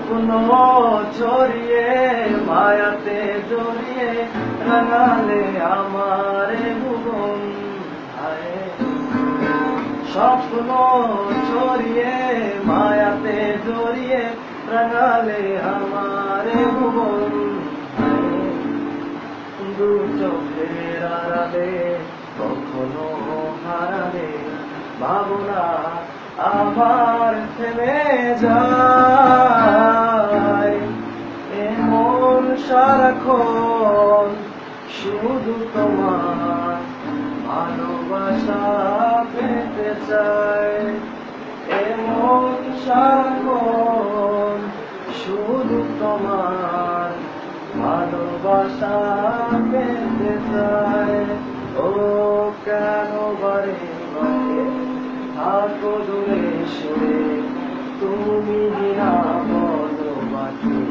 স্বপ্ন ছড়িয়ে মায়াতে জড়িয়ে রাঙালে আমারে ভুবন। স্বপ্ন ছড়িয়ে মায়াতে জড়িয়ে রাঙালে আমারে ভুবন। দু চোখের আড়ালে কখনো হারালে ভাবনা আমার থেমে যায়। এমন সারাক্ষণ শুধু তোমার ভালোবাসা পেতে চায়। এমন সারাক্ষণ শুধু তোমার ভালোবাসা পেতে চায়। ও কেন বারে বারে থাকো দূরে সরে, তুমি বিনা বলো বাকি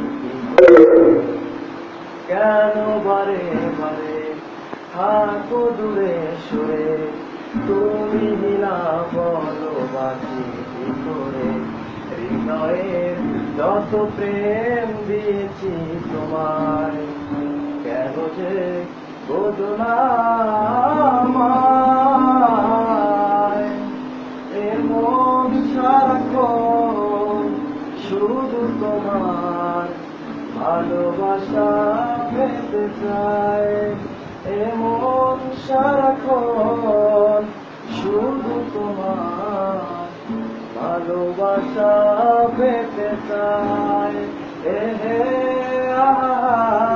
কেন বারে বারে থাকো দূরে সরে, তুমি বিনা বলো বাকি কি করে। হৃদয়ের যত প্রেম দিয়েছি তোমায়, কেন যে বোঝো না আমায়। এমন সারাক্ষণ শুধু তোমার ভালোবাসা পেতে চায়। এমন সারাক্ষণ শুধু তোমার ভালোবাসা পেতে চায়। এ হে আহা